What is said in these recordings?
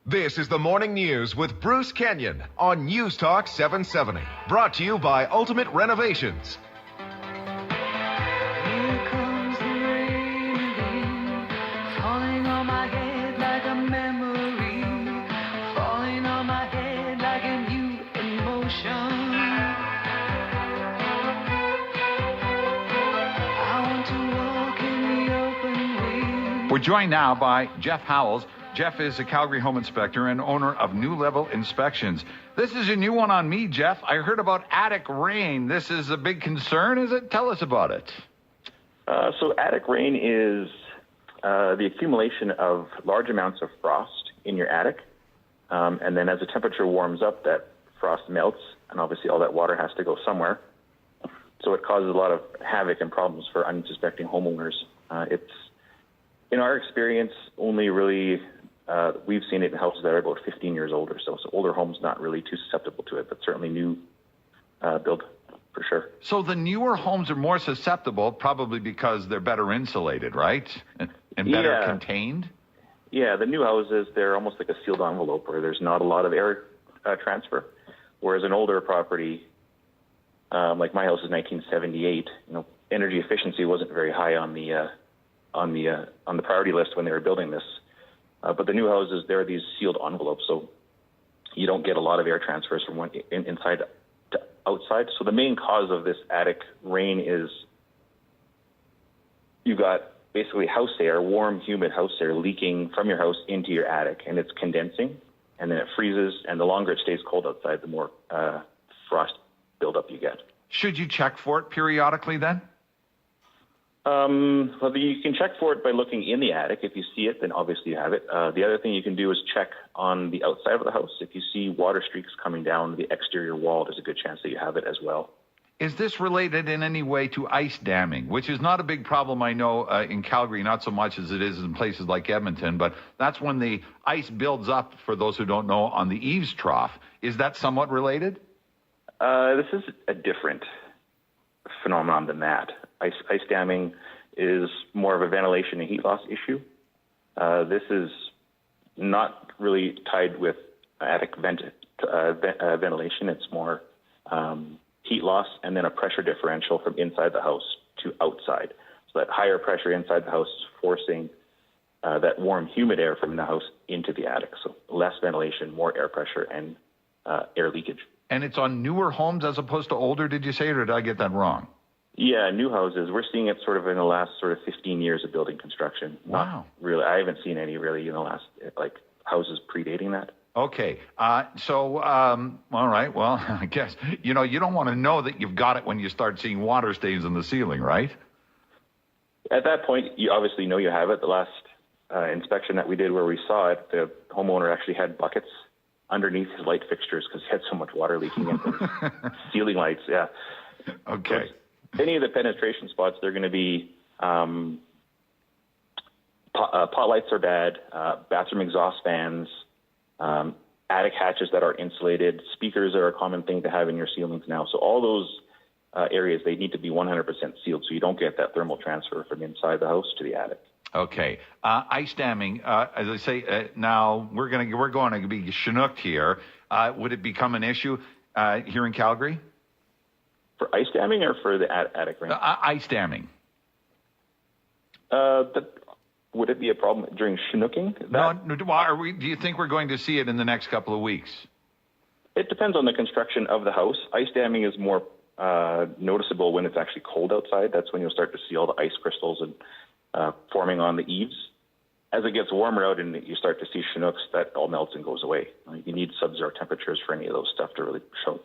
This is the Morning News with Bruce Kenyon on News Talk 770. Brought to you by Ultimate Renovations. Here comes the rain again, falling on my head like a memory, falling on my head like a new emotion. I want to walk in the open wind. We're joined now by Jeff Howells. Jeff is a Calgary home inspector and owner of New Level Inspections. This is a new one on me, Jeff. I heard about attic rain. This is a big concern, is it? Tell us about it. So attic rain is the accumulation of large amounts of frost in your attic. And then as the temperature warms up, that frost melts, and obviously all that water has to go somewhere. So it causes a lot of havoc and problems for unsuspecting homeowners. It's, in our experience, only really... we've seen it in houses that are about 15 years old or so. So older homes not really too susceptible to it, but certainly new build for sure. So the newer homes are more susceptible, probably because they're better insulated, right? And better contained? Yeah, the new houses, they're almost like a sealed envelope where there's not a lot of air transfer. Whereas an older property, like my house is 1978, energy efficiency wasn't very high on the priority list when they were building this. But the new houses, they're these sealed envelopes, so you don't get a lot of air transfers from one inside to outside. So the main cause of this attic rain is you've got basically house air, warm, humid house air leaking from your house into your attic, and it's condensing, and then it freezes, and the longer it stays cold outside, the more frost buildup you get. Should you check for it periodically then? Well, you can check for it by looking in the attic. If you see it, then obviously you have it. The other thing you can do is check on the outside of the house. If you see water streaks coming down the exterior wall, there's a good chance that you have it as well. Is this related in any way to ice damming, which is not a big problem, I know, in Calgary, not so much as it is in places like Edmonton, but that's when the ice builds up, for those who don't know, on the eaves trough. Is that somewhat related? This is a different phenomenon than that. Ice damming is more of a ventilation and heat loss issue. This is not really tied with attic ventilation. It's more heat loss and then a pressure differential from inside the house to outside. So that higher pressure inside the house is forcing that warm, humid air from the house into the attic. So less ventilation, more air pressure, and air leakage. And it's on newer homes as opposed to older, did you say, or did I get that wrong? Yeah, new houses. We're seeing it sort of in the last sort of 15 years of building construction. Wow. Not really. I haven't seen any really in the last, houses predating that. Okay. All right. Well, I guess, you don't want to know that you've got it when you start seeing water stains in the ceiling, right? At that point, you obviously know you have it. The last inspection that we did where we saw it, the homeowner actually had buckets underneath his light fixtures because he had so much water leaking into ceiling lights. Yeah. Okay. So any of the penetration spots, they're going to be pot lights are bad, bathroom exhaust fans, attic hatches that are insulated, speakers are a common thing to have in your ceilings now. So all those areas, they need to be 100% sealed so you don't get that thermal transfer from inside the house to the attic. Okay. Ice damming, as I say, now we're going to be chinooked here. Would it become an issue here in Calgary? For ice damming or for the attic rain? Ice damming. Would it be a problem during chinooking? Do you think we're going to see it in the next couple of weeks? It depends on the construction of the house. Ice damming is more noticeable when it's actually cold outside. That's when you'll start to see all the ice crystals and forming on the eaves. As it gets warmer out and you start to see chinooks, that all melts and goes away. You need sub-zero temperatures for any of those stuff to really show.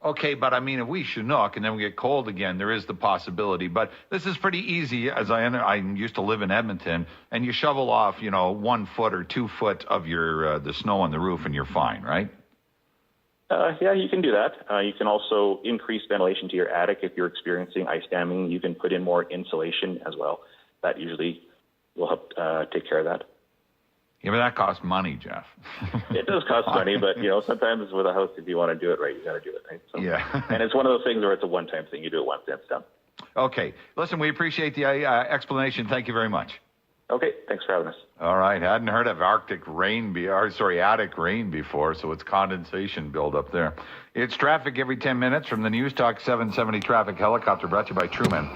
Okay, but I mean, if we chinook and then we get cold again, there is the possibility. But this is pretty easy, as I used to live in Edmonton, and you shovel off, 1 foot or 2 foot of your the snow on the roof, and you're fine, right? Yeah, you can do that. You can also increase ventilation to your attic if you're experiencing ice damming. You can put in more insulation as well. That usually will help take care of that. Yeah, but that costs money, Jeff. It does cost money, but, sometimes with a house, if you want to do it right, you got to do it right. So, yeah. And it's one of those things where it's a one-time thing. You do it once, and it's done. Okay. Listen, we appreciate the explanation. Thank you very much. Okay, thanks for having us. All right, hadn't heard of attic rain before, so it's condensation buildup there. It's traffic every 10 minutes from the News Talk 770 traffic helicopter brought to you by Truman.